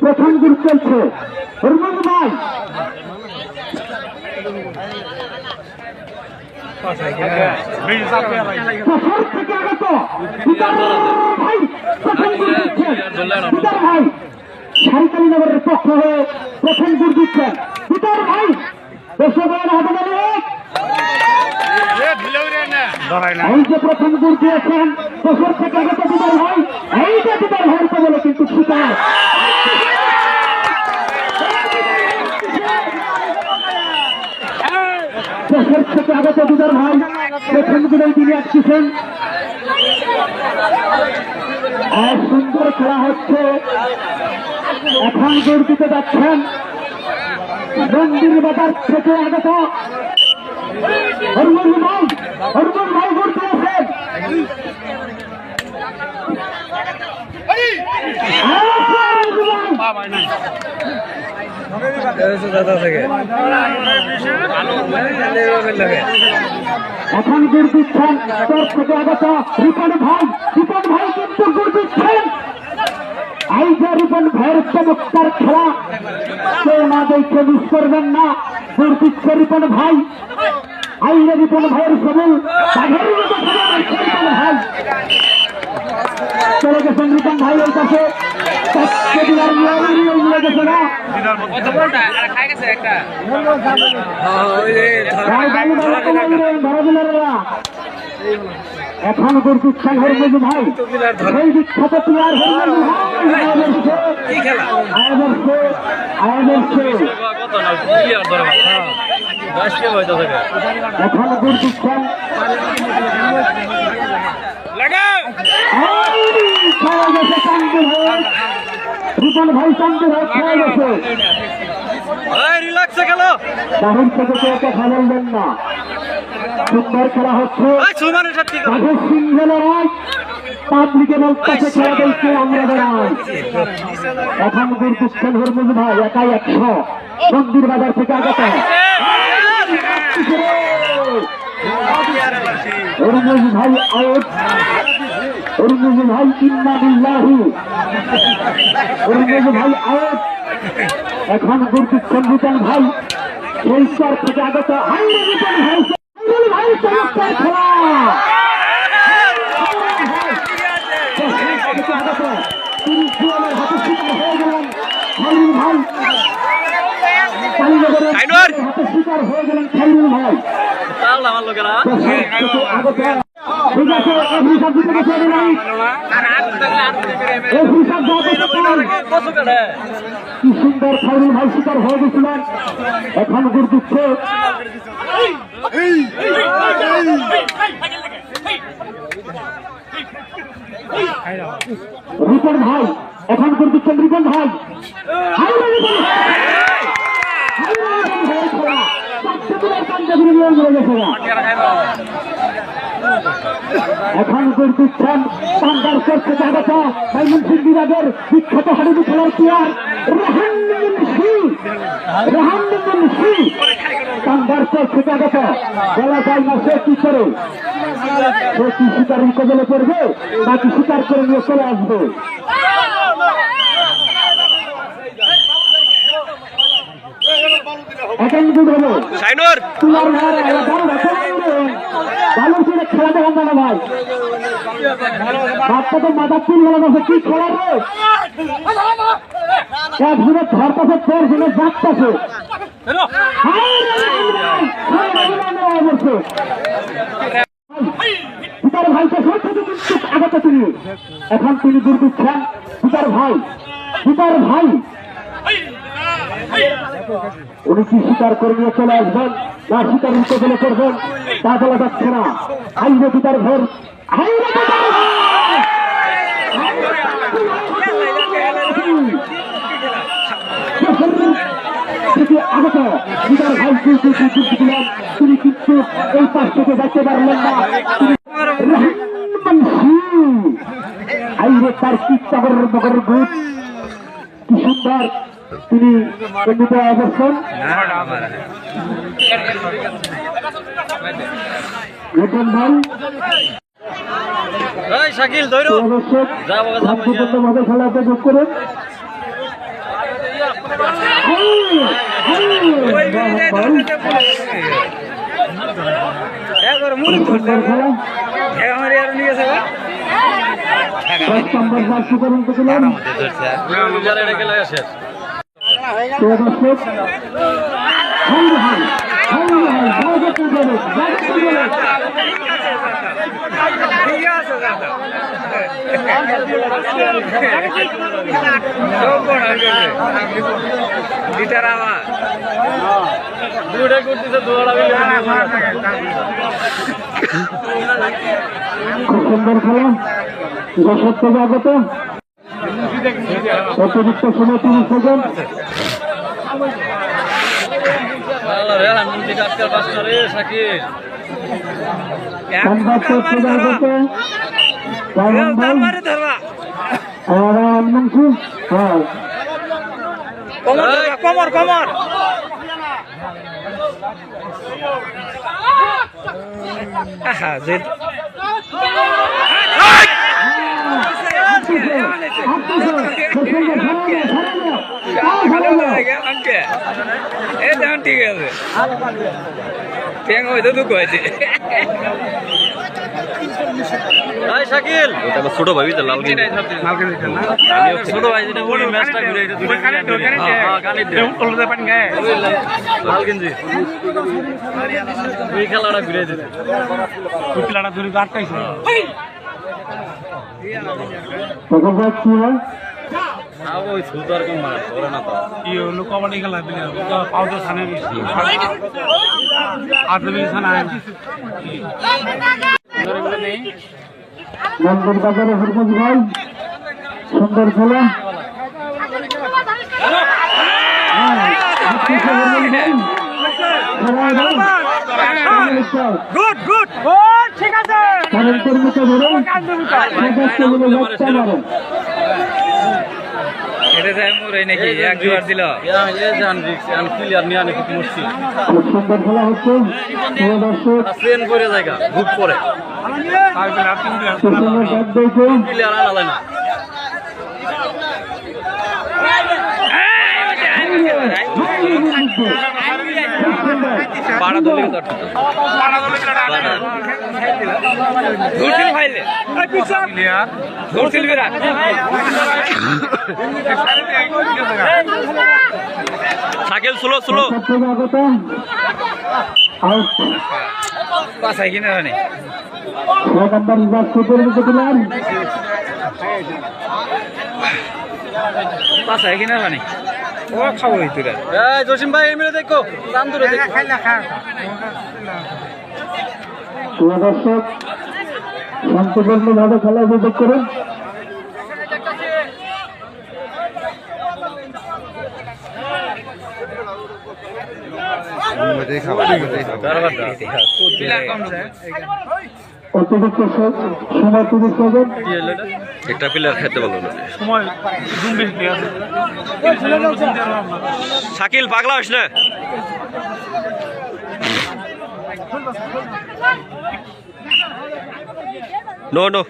প্রথম গ্রুপ চলছে হরমুন ভাই শহর থেকে আগত ভাই প্রথম গ্রুপ দিচ্ছেন ভাই সারিকালী নগরের পক্ষ হয়ে প্রথম গ্রুপ দিচ্ছেন পিতার ভাই দেশবান হাতে এই যে প্রথম দূর দিয়েছেন শহর থেকে আগত পিতার ভাই এই যে পিতার ভাইকে বলে কিন্তু পিতার শহর থেকে আগত পিতার ভাই প্রথম দূরেই তিনি আসছেন। সুন্দর খেলা হচ্ছে এখন দৌড় দিতে যাচ্ছেন মন্দির বাজার থেকে আগত হরমুন ভাই ঘুরতে আছেন এখন গুড় দিচ্ছেন তোর থেকে আগত রিপন ভাই কিন্তু গুড় দিচ্ছেন। এই যে রিপন ভাইয়ের চমৎকার খেলা কেউ না দেখে মিস করবেন না। গুড় দিচ্ছে রিপন ভাই এই যে রিপন ভাইয়ের সবল ভাই চলে গেছেন রিপন ভাইয়ের কাছে এখন গুরুত্ব হরমুন ভাই সেই বিখ্যাত প্লেয়ার এখন গুরুত্ব রিপন ভাই শান্তি ভাই খেয়ে গেছে বাহির থেকে কেউ কথা বলবেন না। সুন্দর খেলা হচ্ছে পাবলিকের কাছে খেলা দেখছে আমরা বেড়াই। এখন গুরুত্বের হরমুন ভাই একাই 100 মন্দির বাজার থেকে আগত হরমুন ভাই আউট হরমুন ভাই ইন্না লিল্লাহি হরমুন ভাই আউট। এখন গুরুত্বের রিপন ভাই সেই স্তর থেকে আগত ভাই চমৎকার খেলা হাতে শিকার হয়ে গেলেন খালিল ভাই কালীনগরের হাতে শিকার হয়ে গেলেন খালিল ভাই। ঠিক আছে অভিশাপ দিতে গেছে কি সুন্দর খালিল ভাই শিকার হয়ে গেছিলেন। এখন গুড় দিচ্ছে রিপন ভাই এখন গুড় দিচ্ছেন রিপন ভাই এখন গুড় দিচ্ছেন পান্ডার করছে জাগত ময়মনসিংহ বিভাগের বিখ্যাত হাডুডু খেলার প্লেয়ার রেহান পান্ডার করছে জাগত বলা যায় না সে কি করে সে কি শিকারের কবলে পড়বে নাকি শিকার করে নিয়ে চলে আসবে। ভালো ছিল খেলা দেখান না ভাই বাচ্চা তো মাথা তিন গেল আছে কি খেলা রে একজনে ধরতেছে তোর জন্য যাচ্ছে পিতার ভাইকে আগত তিনি এখন তিনি দূর দিচ্ছেন পিতার ভাই উনি কি স্বীকার করে নিয়ে চলে আসবেন না স্বীকার উল্টো করবেন তা বলা যাচ্ছে না। হাইরে পিতার ঘর আগত পিতার ভাই দিলেন তিনি কিন্তু এই পাশ থেকে যাইতে পারলেন না। হাইরে তার চিত্তাগর মগর গুট কি সুন্দর তিনি এমনিতে অবস্থান শাকিল অবশ্যই খেলাতে যোগ করেন। খুব সুন্দর খেলা যশোর থেকে আগত অতিরিক্ত সময় 30 সেকেন্ড কমর কমর ঠিক আছে হয়তো দুঃখ হয়েছে শাকিল ছোট ভাই লাল ছোট ভাই লাল গেঞ্জি দুই খেলাটা ঘুরে দিতে খেলাটা ধরে আটকাইছে ওই সুতার কম মারা ধরে না তো কি হলো কবাডি খেলা দিলে পাউতো ছানে বাজারে হরমজ ভাই সুন্দর খেলা ঠিক আছে এটা যাই মোর নাকি একবার দিল ক্লিয়ার নিয়ে আনে খুব মুশকিল খুব সুন্দর খেলা হচ্ছে ট্রেন করে জায়গা বুক করে ক্লিয়ার আনা যায় না পাড়া দলে ধরছিল ফাইলে ধরছিল বিরাট সাইকেল স্লো স্লো পাশাই কিনা জানি পাশাই কিনা জানি ও খাবো তোরা জসিম ভাই এমনি দেখো দাম দূরে দেখো দর্শক শান্তিপূর্ণভাবে খেলা উপভোগ করুন অতিরিক্ত সময় 30 সেকেন্ড একটা প্লেয়ার খেতে বলো সময় শাকিল পাগলা হইস না নো নো